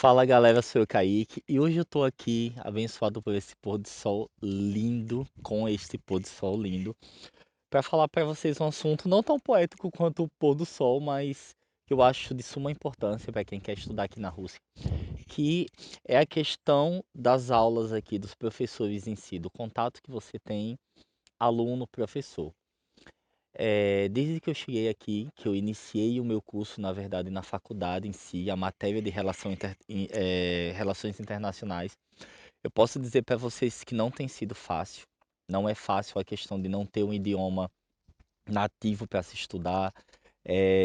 Fala galera, sou o Kaique e hoje eu tô aqui abençoado por esse pôr do sol lindo, com este pôr do sol lindo, para falar para vocês um assunto não tão poético quanto o pôr do sol, mas que eu acho de suma importância para quem quer estudar aqui na Rússia, que é a questão das aulas aqui, dos professores em si, do contato que você tem aluno-professor. Desde que eu cheguei aqui, que eu iniciei o meu curso, na verdade, na faculdade em si, a matéria de relações internacionais, eu posso dizer para vocês que não tem sido fácil. Não é fácil a questão de não ter um idioma nativo para se estudar.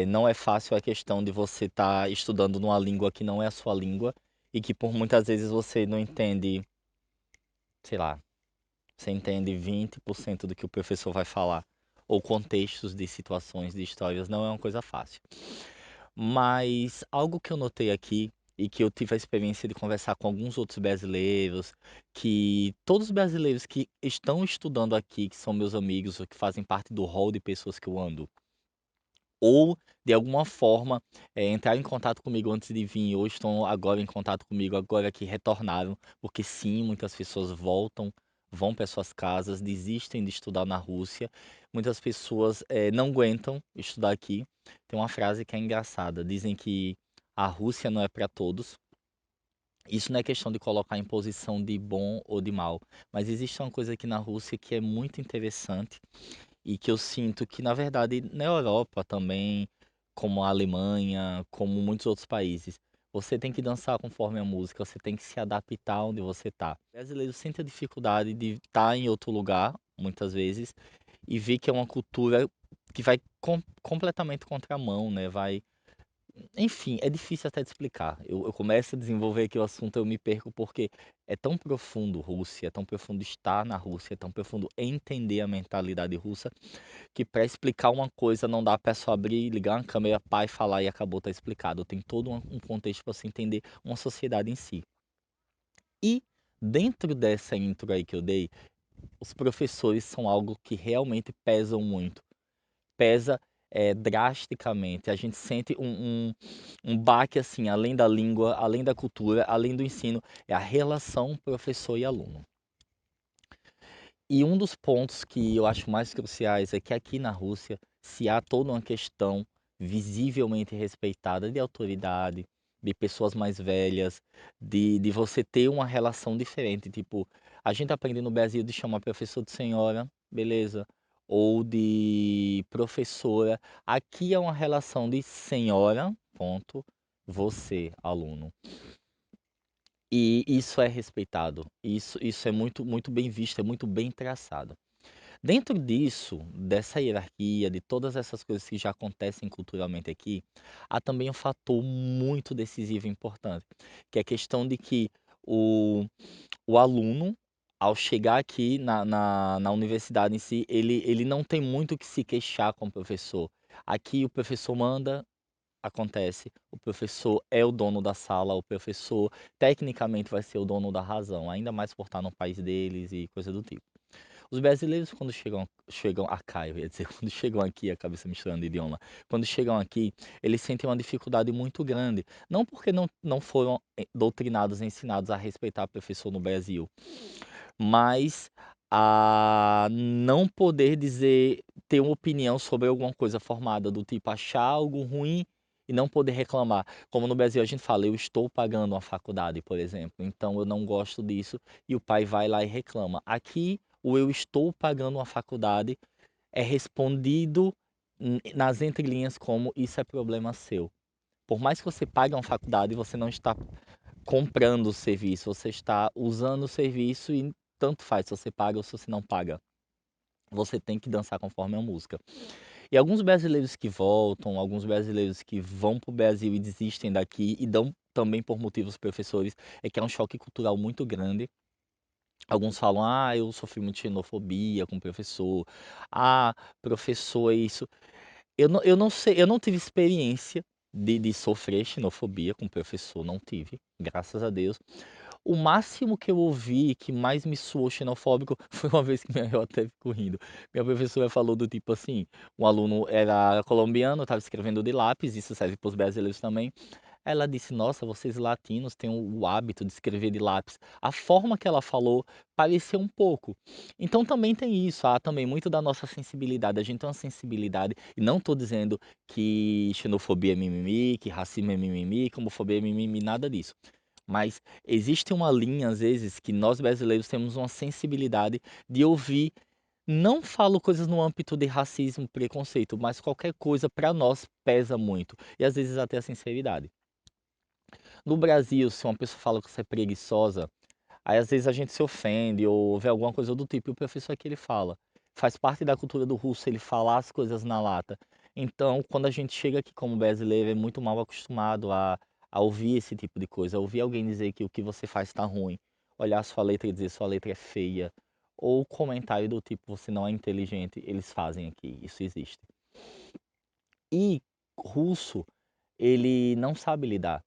Não é fácil a questão de você estar estudando numa língua que não é a sua língua e que por muitas vezes você não entende, sei lá, você entende 20% do que o professor vai falar. Ou contextos de situações, de histórias, não é uma coisa fácil. Mas algo que eu notei aqui e que eu tive a experiência de conversar com alguns outros brasileiros, que todos os brasileiros que estão estudando aqui, que são meus amigos, ou que fazem parte do hall de pessoas que eu ando, ou de alguma forma entraram em contato comigo antes de vir, ou estão agora em contato comigo, agora que retornaram, porque sim, muitas pessoas voltam, vão para suas casas, desistem de estudar na Rússia. Muitas pessoas não aguentam estudar aqui. Tem uma frase que é engraçada, dizem que a Rússia não é para todos. Isso não é questão de colocar em posição de bom ou de mal, mas existe uma coisa aqui na Rússia que é muito interessante e que eu sinto que, na verdade, na Europa também, como a Alemanha, como muitos outros países, você tem que dançar conforme a música, você tem que se adaptar onde você está. O brasileiro sente a dificuldade de estar em outro lugar, muitas vezes, e ver que é uma cultura que vai completamente contramão, né? Vai, enfim, é difícil até de explicar. Eu começo a desenvolver aqui o assunto, eu me perco porque é tão profundo Rússia, é tão profundo estar na Rússia, é tão profundo entender a mentalidade russa, que para explicar uma coisa não dá para só abrir, ligar uma câmera, pá, e falar e acabou, tá explicado. Tem todo um contexto para você entender uma sociedade em si. E dentro dessa intro aí que eu dei, os professores são algo que realmente pesam muito. Pesa drasticamente. A gente sente um baque assim, além da língua, além da cultura, além do ensino, é a relação professor e aluno. E um dos pontos que eu acho mais cruciais é que aqui na Rússia se há toda uma questão visivelmente respeitada de autoridade, de pessoas mais velhas, de você ter uma relação diferente. Tipo, a gente aprende no Brasil de chamar professor de senhora, beleza, ou de professora. Aqui é uma relação de senhora, ponto, você, aluno. E isso é respeitado. Isso é muito, muito bem visto, é muito bem traçado. Dentro disso, dessa hierarquia, de todas essas coisas que já acontecem culturalmente aqui, há também um fator muito decisivo e importante, que é a questão de que o, o aluno, ao chegar aqui na universidade em si, ele não tem muito o que se queixar com o professor. Aqui o professor manda, acontece, o professor é o dono da sala, o professor tecnicamente vai ser o dono da razão, ainda mais por estar no país deles e coisa do tipo. Os brasileiros, quando chegam a cá, eu ia dizer, quando chegam aqui, a cabeça misturando de idioma, quando chegam aqui, eles sentem uma dificuldade muito grande. Não porque não foram doutrinados, ensinados a respeitar o professor no Brasil, mas a não poder dizer, ter uma opinião sobre alguma coisa formada, do tipo achar algo ruim e não poder reclamar. Como no Brasil a gente fala, eu estou pagando uma faculdade, por exemplo, então eu não gosto disso, e o pai vai lá e reclama. Aqui, o eu estou pagando uma faculdade é respondido nas entrelinhas como isso é problema seu. Por mais que você pague uma faculdade, você não está comprando o serviço, você está usando o serviço e tanto faz se você paga ou se você não paga. Você tem que dançar conforme a música. E alguns brasileiros que voltam, alguns brasileiros que vão para o Brasil e desistem daqui e dão também por motivos professores, é que é um choque cultural muito grande. Alguns falam, ah, eu sofri muito xenofobia com o professor. Ah, professor, é isso. Eu não sei, eu não tive experiência de sofrer xenofobia com o professor, não tive, graças a Deus. O máximo que eu ouvi que mais me soou xenofóbico foi uma vez que eu até fico rindo. Minha professora falou do tipo assim, um aluno era colombiano, estava escrevendo de lápis, isso serve para os brasileiros também. Ela disse: "Nossa, vocês latinos têm o hábito de escrever de lápis". A forma que ela falou parecia um pouco. Então também tem isso, há também muito da nossa sensibilidade, a gente tem uma sensibilidade e não estou dizendo que xenofobia é mimimi, que racismo é mimimi, que homofobia é mimimi, nada disso. Mas existe uma linha, às vezes, que nós brasileiros temos uma sensibilidade de ouvir. Não falo coisas no âmbito de racismo, preconceito, mas qualquer coisa para nós pesa muito. E às vezes até a sinceridade. No Brasil, se uma pessoa fala que você é preguiçosa, aí às vezes a gente se ofende ou vê alguma coisa do tipo, e o professor é que ele fala. Faz parte da cultura do russo ele falar as coisas na lata. Então, quando a gente chega aqui como brasileiro, é muito mal acostumado a ouvir esse tipo de coisa, a ouvir alguém dizer que o que você faz está ruim, olhar sua letra e dizer sua letra é feia, ou comentário do tipo você não é inteligente, eles fazem aqui, isso existe. E russo, ele não sabe lidar,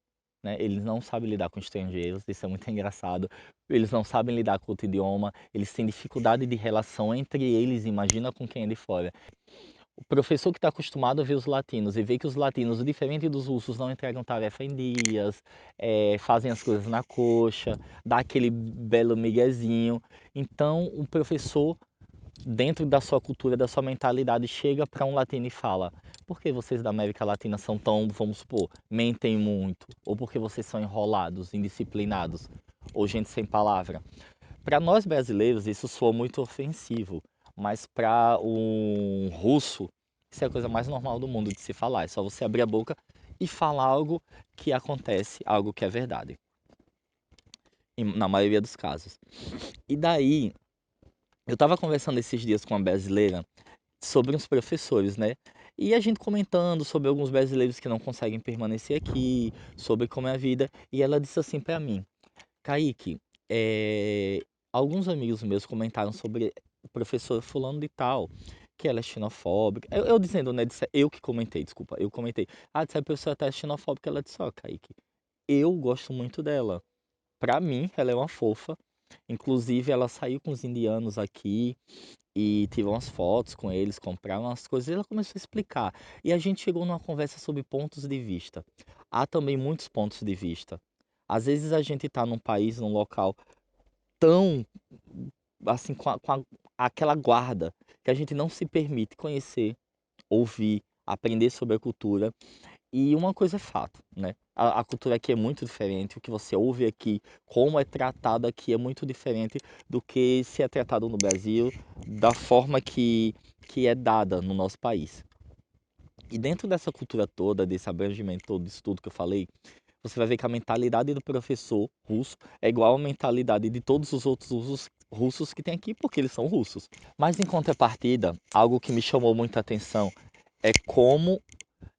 né, eles não sabem lidar com estrangeiros, isso é muito engraçado. Eles não sabem lidar com outro idioma, eles têm dificuldade de relação entre eles, imagina com quem é de fora. O professor que está acostumado a ver os latinos e vê que os latinos, diferente dos russos, não entregam tarefa em dias, fazem as coisas na coxa, dá aquele belo miguezinho. Então, o professor dentro da sua cultura, da sua mentalidade, chega para um latino e fala: por que vocês da América Latina são tão, vamos supor, mentem muito? Ou porque vocês são enrolados, indisciplinados? Ou gente sem palavra? Para nós brasileiros, isso soa muito ofensivo, mas para um russo, isso é a coisa mais normal do mundo de se falar. É só você abrir a boca e falar algo que acontece, algo que é verdade, na maioria dos casos. E daí, eu estava conversando esses dias com uma brasileira sobre uns professores, né? E a gente comentando sobre alguns brasileiros que não conseguem permanecer aqui, sobre como é a vida, e ela disse assim para mim: Kaique, alguns amigos meus comentaram sobre o professor fulano de tal, que ela é xenofóbica. Eu dizendo, né? Eu que comentei, desculpa, eu comentei. Ah, disse a professora até xenofóbica, ela disse: ó, Kaique, eu gosto muito dela. Pra mim, ela é uma fofa. Inclusive, ela saiu com os indianos aqui e tirou umas fotos com eles, compraram umas coisas e ela começou a explicar. E a gente chegou numa conversa sobre pontos de vista. Há também muitos pontos de vista. Às vezes a gente está num país, num local tão assim aquela guarda que a gente não se permite conhecer, ouvir, aprender sobre a cultura. E uma coisa é fato, né? A cultura aqui é muito diferente. O que você ouve aqui, como é tratado aqui, é muito diferente do que se é tratado no Brasil, da forma que é dada no nosso país. E dentro dessa cultura toda, desse abrangimento todo, disso tudo que eu falei, você vai ver que a mentalidade do professor russo é igual à mentalidade de todos os outros russos que tem aqui, porque eles são russos. Mas em contrapartida, algo que me chamou muita atenção é como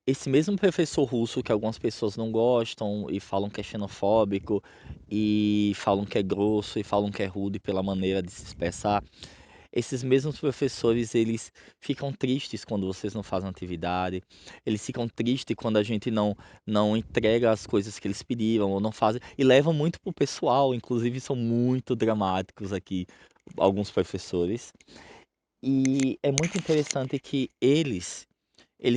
esse mesmo professor russo que algumas pessoas não gostam e falam que é xenofóbico e falam que é grosso e falam que é rude pela maneira de se expressar, esses mesmos professores, eles ficam tristes quando vocês não fazem atividade, eles ficam tristes quando a gente não entrega as coisas que eles pediram ou não fazem, e levam muito pro pessoal, inclusive são muito dramáticos aqui, alguns professores. E é muito interessante que eles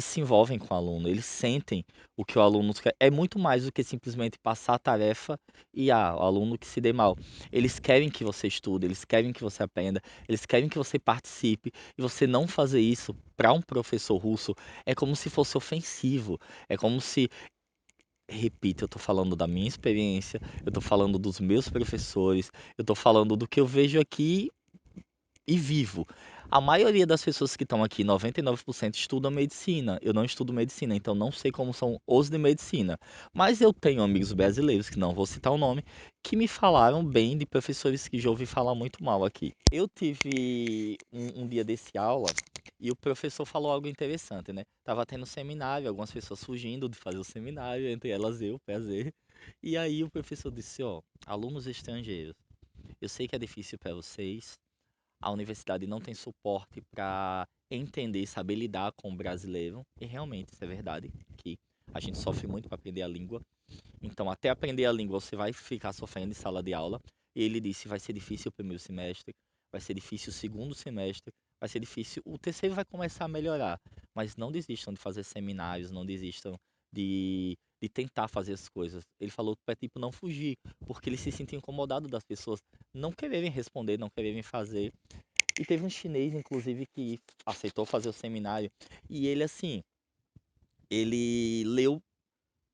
se envolvem com o aluno, eles sentem o que o aluno quer. É muito mais do que simplesmente passar a tarefa e o aluno que se dê mal. Eles querem que você estude, eles querem que você aprenda, eles querem que você participe. E você não fazer isso para um professor russo é como se fosse ofensivo. É como se, repito, eu estou falando da minha experiência, eu estou falando dos meus professores, eu estou falando do que eu vejo aqui e vivo. A maioria das pessoas que estão aqui, 99%, estudam medicina. Eu não estudo medicina, então não sei como são os de medicina. Mas eu tenho amigos brasileiros, que não vou citar o nome, que me falaram bem de professores que já ouvi falar muito mal aqui. Eu tive um dia desse aula e o professor falou algo interessante, né? Tava tendo seminário, algumas pessoas fugindo de fazer o seminário, entre elas eu, prazer. E aí o professor disse, ó, alunos estrangeiros, eu sei que é difícil para vocês, a universidade não tem suporte para entender e saber lidar com o brasileiro, e realmente isso é verdade, que a gente sofre muito para aprender a língua. Então, até aprender a língua, você vai ficar sofrendo em sala de aula. E ele disse: vai ser difícil o primeiro semestre, vai ser difícil o segundo semestre, vai ser difícil. O terceiro vai começar a melhorar. Mas não desistam de fazer seminários, não desistam de tentar fazer as coisas. Ele falou para tipo não fugir, porque ele se sentia incomodado das pessoas não quererem responder, não quererem fazer. E teve um chinês, inclusive, que aceitou fazer o seminário. E ele, assim, ele leu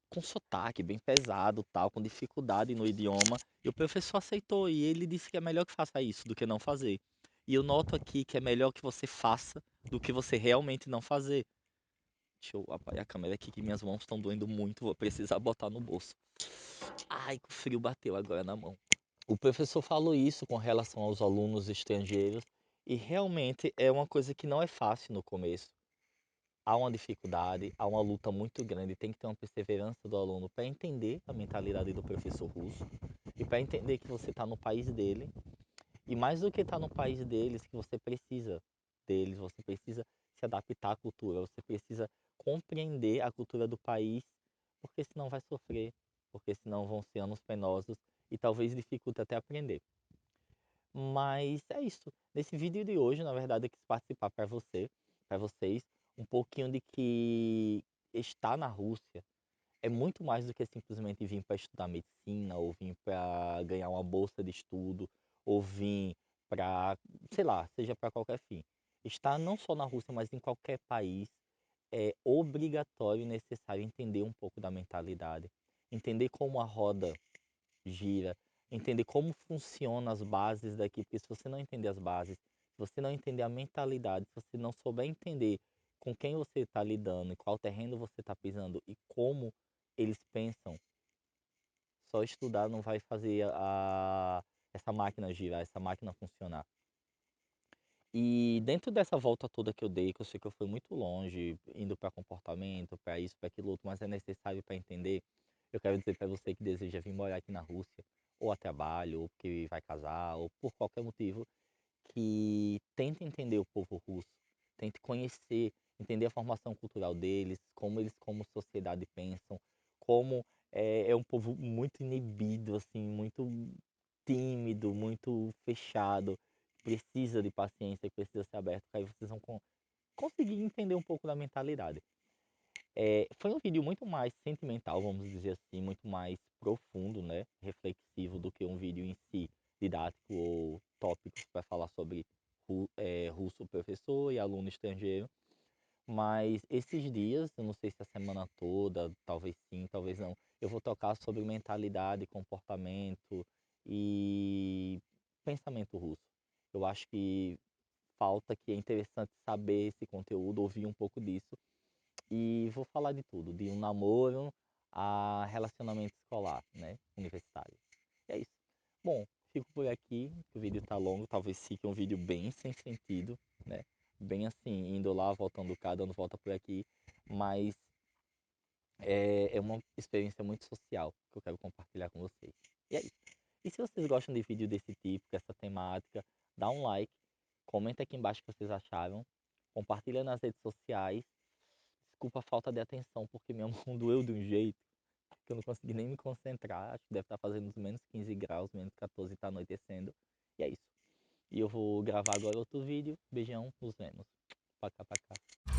com sotaque bem pesado, tal, com dificuldade no idioma. E o professor aceitou. E ele disse que é melhor que faça isso do que não fazer. E eu noto aqui que é melhor que você faça do que você realmente não fazer. Deixa eu apagar a câmera aqui que minhas mãos estão doendo muito. Vou precisar botar no bolso. Ai, que o frio bateu agora na mão. O professor falou isso com relação aos alunos estrangeiros. E realmente é uma coisa que não é fácil no começo. Há uma dificuldade, há uma luta muito grande, tem que ter uma perseverança do aluno para entender a mentalidade do professor russo e para entender que você está no país dele e mais do que estar no país deles, que você precisa deles, você precisa se adaptar à cultura, você precisa compreender a cultura do país, porque senão vai sofrer, porque senão vão ser anos penosos e talvez dificulte até aprender. Mas é isso. Nesse vídeo de hoje, na verdade, eu quis participar para vocês, um pouquinho de que estar na Rússia é muito mais do que simplesmente vir para estudar medicina, ou vir para ganhar uma bolsa de estudo, ou vir para, sei lá, seja para qualquer fim. Estar não só na Rússia, mas em qualquer país é obrigatório e necessário entender um pouco da mentalidade, entender como a roda gira, entender como funcionam as bases daqui, porque se você não entender as bases, se você não entender a mentalidade, se você não souber entender com quem você está lidando, em qual terreno você está pisando e como eles pensam, só estudar não vai fazer essa máquina girar, essa máquina funcionar. E dentro dessa volta toda que eu dei, que eu sei que eu fui muito longe, indo para comportamento, para isso, para aquilo outro, mas é necessário para entender. Eu quero dizer para você que deseja vir morar aqui na Rússia, ou a trabalho, ou porque vai casar, ou por qualquer motivo, que tente entender o povo russo, tente conhecer, entender a formação cultural deles, como eles como sociedade pensam, como é um povo muito inibido, assim, muito tímido, muito fechado, precisa de paciência, precisa ser aberto, que aí vocês vão conseguir entender um pouco da mentalidade. Foi um vídeo muito mais sentimental, vamos dizer assim, muito mais profundo, né? Reflexivo do que um vídeo em si, didático ou tópicos para falar sobre russo professor e aluno estrangeiro. Mas esses dias, eu não sei se a semana toda, talvez sim, talvez não, eu vou tocar sobre mentalidade, comportamento e pensamento russo. Eu acho que falta que é interessante saber esse conteúdo, ouvir um pouco disso. E vou falar de tudo, de um namoro a relacionamento escolar, né, universitário. E é isso. Bom, fico por aqui, o vídeo tá longo, talvez fique um vídeo bem sem sentido, né? Bem assim, indo lá, voltando cá, dando volta por aqui, mas é uma experiência muito social que eu quero compartilhar com vocês. E é isso. E se vocês gostam de vídeo desse tipo, dessa temática, dá um like, comenta aqui embaixo o que vocês acharam, compartilha nas redes sociais. Desculpa a falta de atenção, porque minha mão doeu de um jeito que eu não consegui nem me concentrar. Acho que deve estar fazendo uns menos 15 graus, menos 14 e tá anoitecendo. E é isso. E eu vou gravar agora outro vídeo. Beijão, nos vemos. Pacá, pacá.